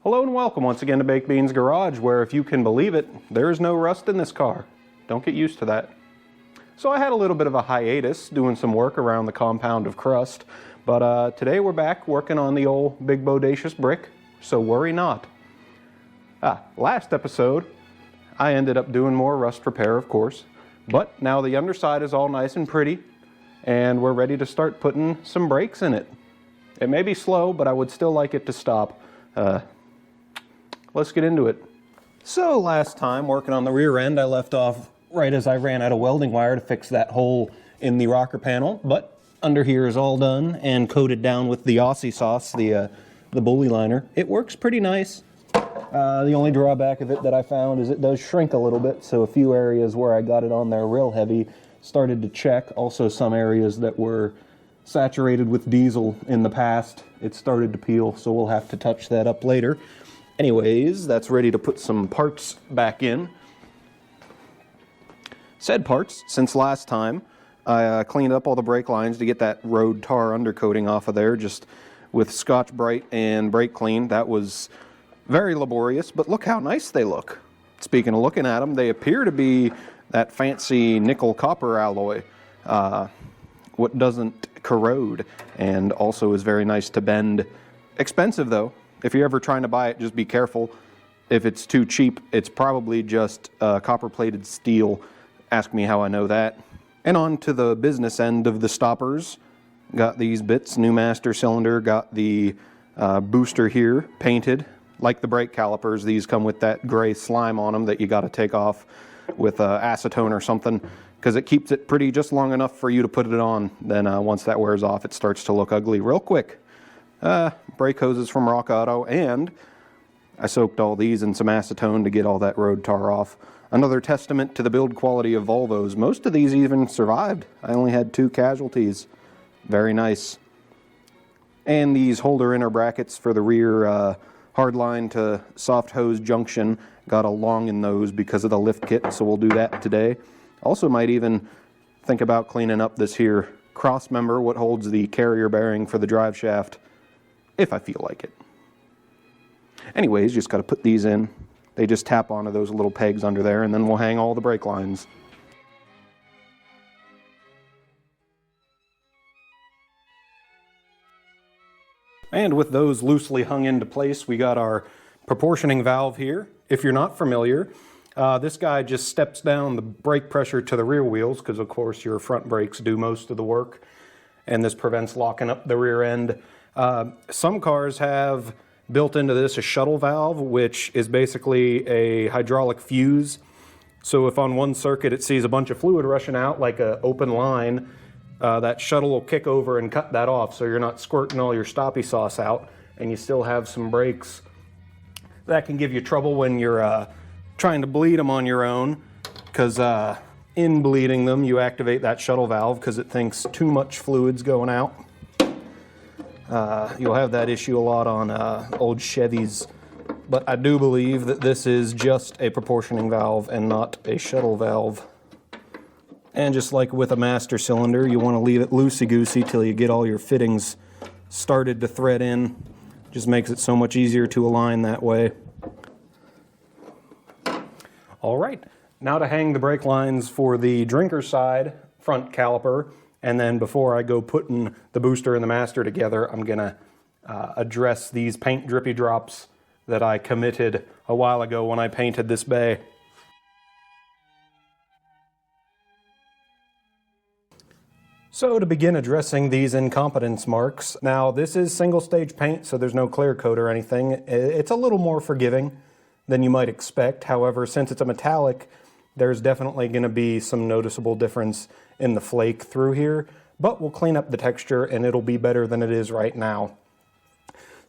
Hello and welcome once again to Baked Beans Garage, where if you can believe it, there is no rust in this car. Don't get used to that. So I had a little bit of a hiatus doing some work around the compound of crust, but today we're back working on the old big bodacious brick, so worry not. Last episode, I ended up doing more rust repair, of course, but now the underside is all nice and pretty, and we're ready to start putting some brakes in it. It may be slow, but I would still like it to stop. Let's get into it. So last time, working on the rear end, I left off right as I ran out of welding wire to fix that hole in the rocker panel, but under here is all done and coated down with the Aussie sauce, the bully liner. It works pretty nice. The only drawback of it that I found is it does shrink a little bit, so a few areas where I got it on there real heavy started to check. Also some areas that were saturated with diesel in the past, it started to peel, so we'll have to touch that up later. Anyways, that's ready to put some parts back in. Said parts, since last time, I cleaned up all the brake lines to get that road tar undercoating off of there, just with Scotch-Brite and brake clean. That was very laborious, but look how nice they look. Speaking of looking at them, they appear to be that fancy nickel-copper alloy, what doesn't corrode, and also is very nice to bend. Expensive though. If you're ever trying to buy it, just be careful. If it's too cheap, it's probably just copper-plated steel. Ask me how I know that. And on to the business end of the stoppers. Got these bits, new master cylinder, got the booster here painted. Like the brake calipers, these come with that gray slime on them that you got to take off with acetone or something, because it keeps it pretty just long enough for you to put it on. Then once that wears off, it starts to look ugly real quick. Brake hoses from Rock Auto, and I soaked all these in some acetone to get all that road tar off. Another testament to the build quality of Volvos. Most of these even survived. I only had 2 casualties. Very nice. And these holder inner brackets for the rear hardline to soft hose junction. Got a long in those because of the lift kit, so we'll do that today. Also might even think about cleaning up this here cross member, what holds the carrier bearing for the drive shaft, if I feel like it. Anyways, just got to put these in. They just tap onto those little pegs under there, and then we'll hang all the brake lines. And with those loosely hung into place, we got our proportioning valve here. If you're not familiar, this guy just steps down the brake pressure to the rear wheels, because of course your front brakes do most of the work, and this prevents locking up the rear end. Some cars have built into this a shuttle valve, which is basically a hydraulic fuse. So if on one circuit it sees a bunch of fluid rushing out like an open line, that shuttle will kick over and cut that off, so you're not squirting all your stoppy sauce out and you still have some brakes. That can give you trouble when you're trying to bleed them on your own, because in bleeding them you activate that shuttle valve because it thinks too much fluid's going out. You'll have that issue a lot on old Chevys, but I do believe that this is just a proportioning valve and not a shuttle valve. And just like with a master cylinder, you want to leave it loosey-goosey till you get all your fittings started to thread in. Just makes it so much easier to align that way. All right, now to hang the brake lines for the drinker side front caliper. And then before I go putting the booster and the master together, I'm gonna address these paint drippy drops that I committed a while ago when I painted this bay. So to begin addressing these incompetence marks, now this is single stage paint, so there's no clear coat or anything. It's a little more forgiving than you might expect. However, since it's a metallic, there's definitely going to be some noticeable difference in the flake through here, but we'll clean up the texture and it'll be better than it is right now.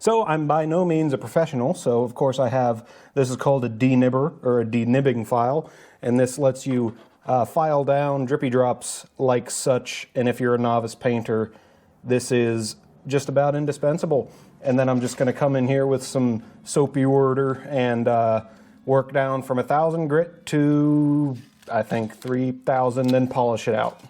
So I'm by no means a professional, so of course I have, this is called a denibber, or a denibbing file, and this lets you file down drippy drops like such, and if you're a novice painter, this is just about indispensable. And then I'm just going to come in here with some soapy water and work down from 1,000 grit to, I think, 3,000, then polish it out.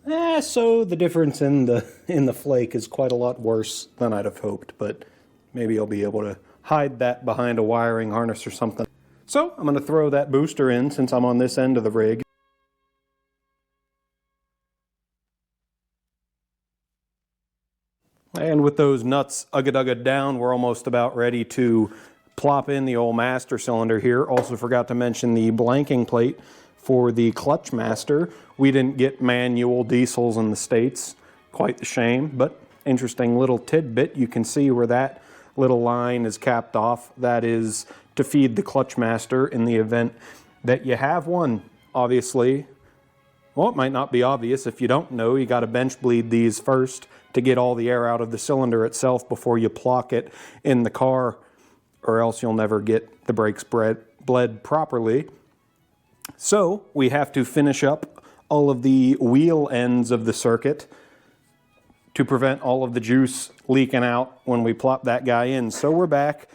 So the difference in the flake is quite a lot worse than I'd have hoped, but maybe I'll be able to hide that behind a wiring harness or something. So I'm going to throw that booster in since I'm on this end of the rig. And with those nuts ugga-dugga down, we're almost about ready to plop in the old master cylinder here. Also forgot to mention the blanking plate for the clutch master. We didn't get manual diesels in the States. Quite the shame, but interesting little tidbit. You can see where that little line is capped off. That is to feed the clutch master in the event that you have one, obviously. Well, it might not be obvious. If you don't know, you got to bench bleed these first to get all the air out of the cylinder itself before you plock it in the car, or else you'll never get the brakes bled properly. So we have to finish up all of the wheel ends of the circuit to prevent all of the juice leaking out when we plop that guy in. So we're back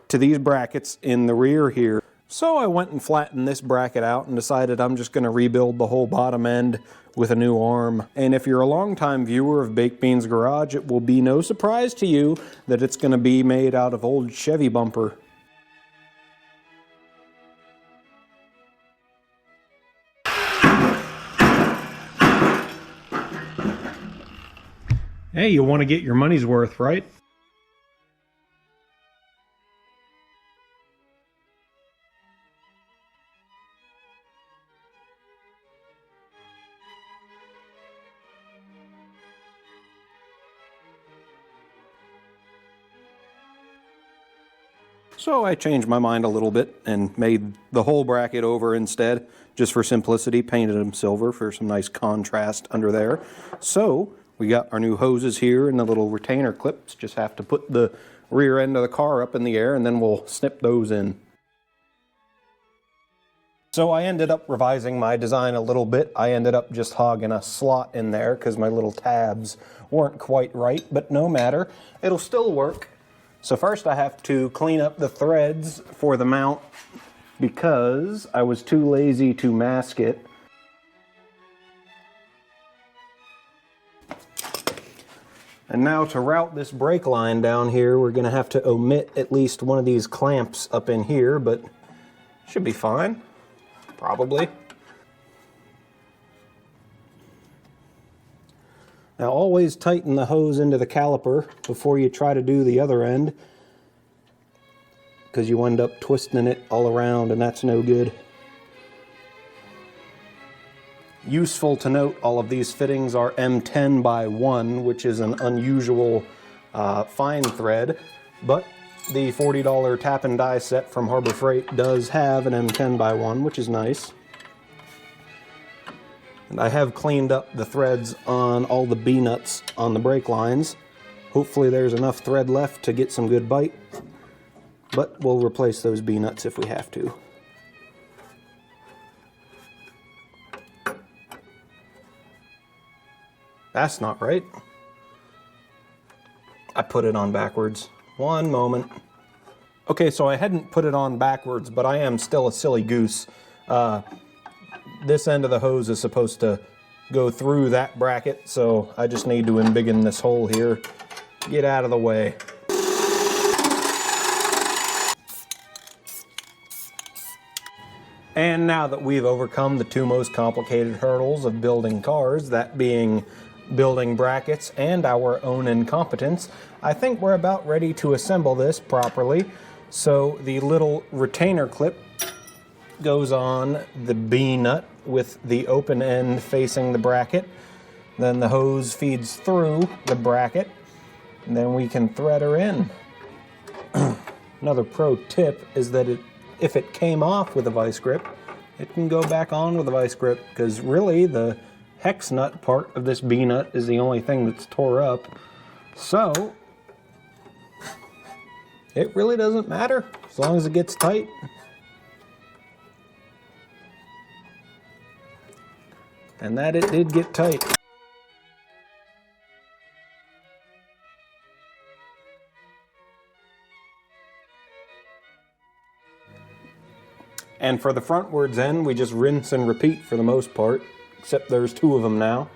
to these brackets in the rear here. So I went and flattened this bracket out and decided I'm just going to rebuild the whole bottom end with a new arm. And if you're a longtime viewer of Baked Beans Garage, it will be no surprise to you that it's going to be made out of old Chevy bumper. Hey, you want to get your money's worth, right? So I changed my mind a little bit and made the whole bracket over instead, just for simplicity, painted them silver for some nice contrast under there. So we got our new hoses here and the little retainer clips. Just have to put the rear end of the car up in the air and then we'll snip those in. So I ended up revising my design a little bit. I ended up just hogging a slot in there because my little tabs weren't quite right, but no matter, it'll still work. So first I have to clean up the threads for the mount because I was too lazy to mask it. And now to route this brake line down here, we're going to have to omit at least one of these clamps up in here, but should be fine, probably. Now always tighten the hose into the caliper before you try to do the other end, because you end up twisting it all around and that's no good. Useful to note, all of these fittings are M10 by 1, which is an unusual fine thread, but the $40 tap and die set from Harbor Freight does have an M10 by 1, which is nice. And I have cleaned up the threads on all the B-nuts on the brake lines. Hopefully there's enough thread left to get some good bite, but we'll replace those B-nuts if we have to. That's not right. I put it on backwards. One moment. Okay, so I hadn't put it on backwards, but I am still a silly goose. This end of the hose is supposed to go through that bracket, so I just need to embiggen this hole here. Get out of the way. And now that we've overcome the two most complicated hurdles of building cars, that being building brackets and our own incompetence, I think we're about ready to assemble this properly. So the little retainer clip goes on the B-nut with the open end facing the bracket. Then the hose feeds through the bracket, and then we can thread her in. Another pro tip is that if it came off with a vice grip, it can go back on with a vice grip, because really the hex nut part of this B-nut is the only thing that's tore up. So it really doesn't matter as long as it gets tight. And that it did get tight. And for the frontwards end, we just rinse and repeat for the most part, except there's two of them now.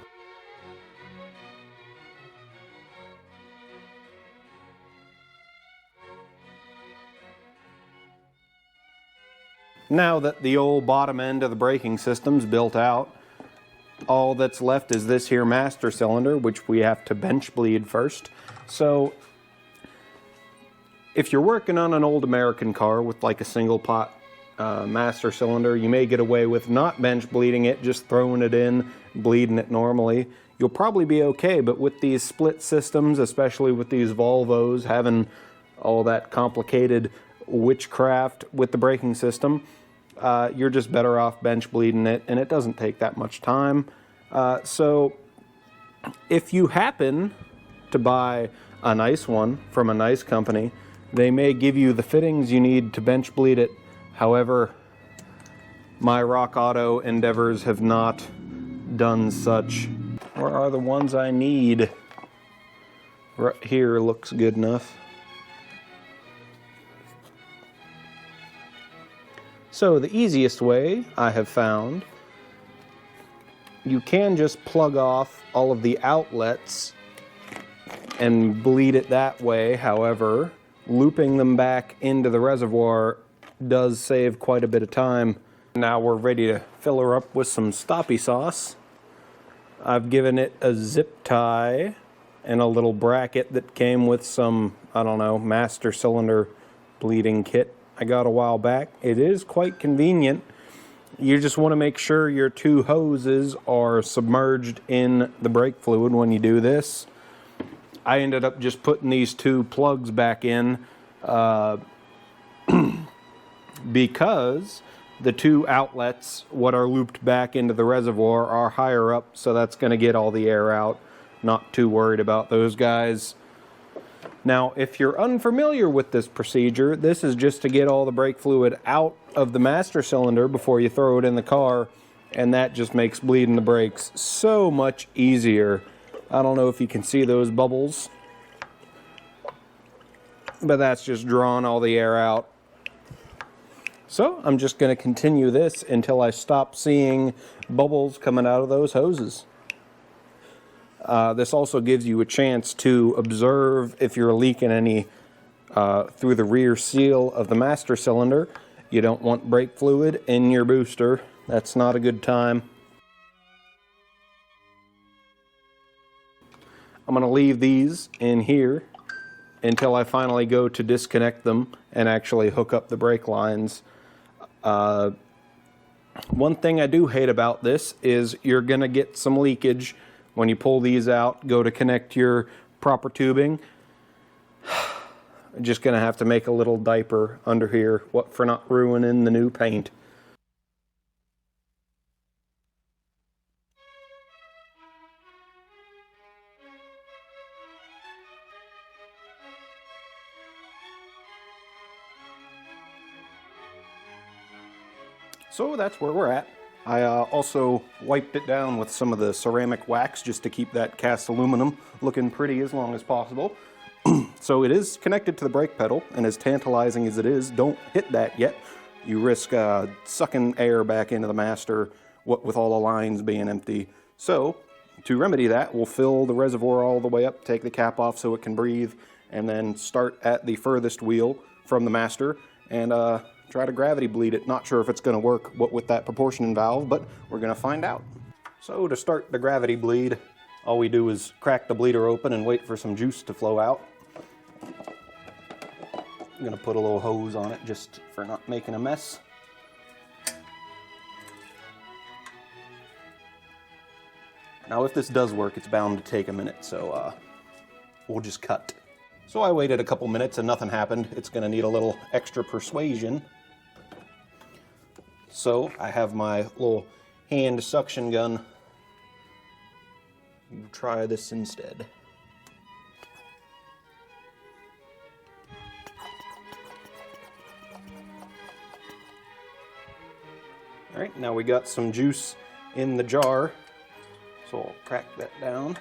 Now that the old bottom end of the braking system's built out, all that's left is this here master cylinder, which we have to bench bleed first. So if you're working on an old American car with like a single pot master cylinder, you may get away with not bench bleeding it, just throwing it in, bleeding it normally. You'll probably be okay, but with these split systems, especially with these Volvos having all that complicated witchcraft with the braking system, you're just better off bench bleeding it, and it doesn't take that much time. So if you happen to buy a nice one from a nice company, they may give you the fittings you need to bench bleed it. However, my Rock Auto endeavors have not done such. Where are the ones I need? Right here looks good enough. So the easiest way I have found, you can just plug off all of the outlets and bleed it that way. However, looping them back into the reservoir does save quite a bit of time. Now we're ready to fill her up with some stoppy sauce. I've given it a zip tie and a little bracket that came with some, I don't know, master cylinder bleeding kit I got a while back. It is quite convenient. You just want to make sure your two hoses are submerged in the brake fluid when you do this. I ended up just putting these two plugs back in because the two outlets, what are looped back into the reservoir, are higher up, so that's going to get all the air out. Not too worried about those guys. Now, if you're unfamiliar with this procedure, this is just to get all the brake fluid out of the master cylinder before you throw it in the car, and that just makes bleeding the brakes so much easier. I don't know if you can see those bubbles, but that's just drawing all the air out. So I'm just going to continue this until I stop seeing bubbles coming out of those hoses. This also gives you a chance to observe if you're leaking any through the rear seal of the master cylinder. You don't want brake fluid in your booster. That's not a good time. I'm going to leave these in here until I finally go to disconnect them and actually hook up the brake lines. One thing I do hate about this is you're going to get some leakage when you pull these out, go to connect your proper tubing. Just going to have to make a little diaper under here for not ruining the new paint. So that's where we're at. I also wiped it down with some of the ceramic wax just to keep that cast aluminum looking pretty as long as possible. So it is connected to the brake pedal, and as tantalizing as it is, don't hit that yet. You risk sucking air back into the master, what with all the lines being empty. So to remedy that, we'll fill the reservoir all the way up, take the cap off so it can breathe, and then start at the furthest wheel from the master and try to gravity bleed it. Not sure if it's going to work with that proportioning valve, but we're going to find out. So to start the gravity bleed, all we do is crack the bleeder open and wait for some juice to flow out. I'm going to put a little hose on it just for not making a mess. Now if this does work, it's bound to take a minute, so we'll just cut. So I waited a couple minutes and nothing happened. It's going to need a little extra persuasion. So I have my little hand suction gun. Try this instead. All right, now we got some juice in the jar, so I'll crack that down.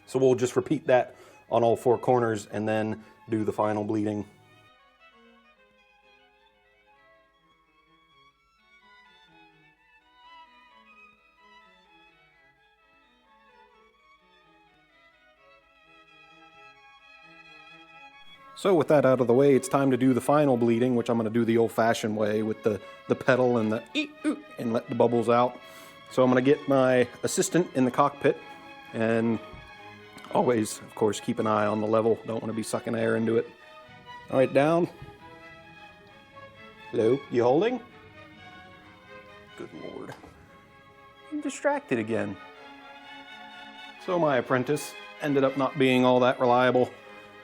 So we'll just repeat that on all four corners and then do the final bleeding. So with that out of the way, it's time to do the final bleeding, which I'm going to do the old-fashioned way with the pedal and the and let the bubbles out. So I'm going to get my assistant in the cockpit, and always, of course, keep an eye on the level. Don't want to be sucking air into it. All right, down. Hello, you holding? Good Lord. I'm distracted again. So my apprentice ended up not being all that reliable.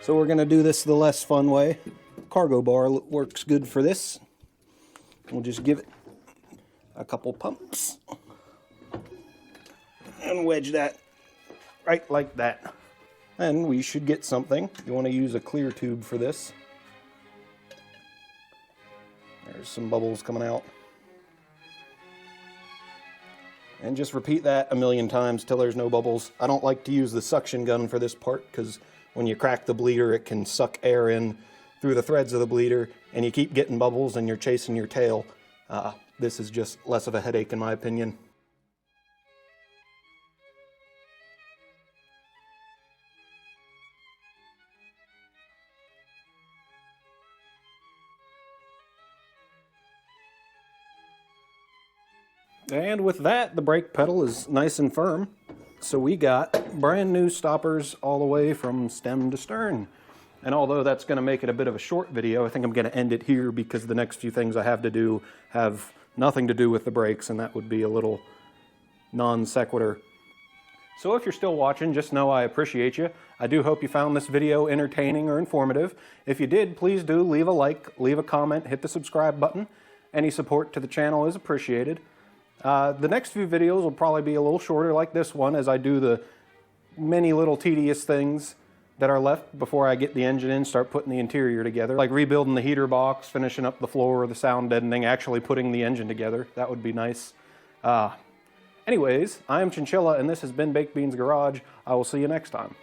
So we're going to do this the less fun way. Cargo bar works good for this. We'll just give it a couple pumps and wedge that right like that. And we should get something. You want to use a clear tube for this. There's some bubbles coming out. And just repeat that a million times till there's no bubbles. I don't like to use the suction gun for this part because when you crack the bleeder, it can suck air in through the threads of the bleeder, and you keep getting bubbles and you're chasing your tail. This is just less of a headache in my opinion. And with that, the brake pedal is nice and firm. So we got brand new stoppers all the way from stem to stern. And although that's going to make it a bit of a short video, I think I'm going to end it here because the next few things I have to do have nothing to do with the brakes, and that would be a little non sequitur. So if you're still watching, just know I appreciate you. I do hope you found this video entertaining or informative. If you did, please do leave a like, leave a comment, hit the subscribe button. Any support to the channel is appreciated. The next few videos will probably be a little shorter like this one, as I do the many little tedious things that are left before I get the engine in, start putting the interior together, like rebuilding the heater box, finishing up the floor, the sound deadening, actually putting the engine together. That would be nice. Anyways, I am Chinchilla, and this has been Baked Beans Garage. I will see you next time.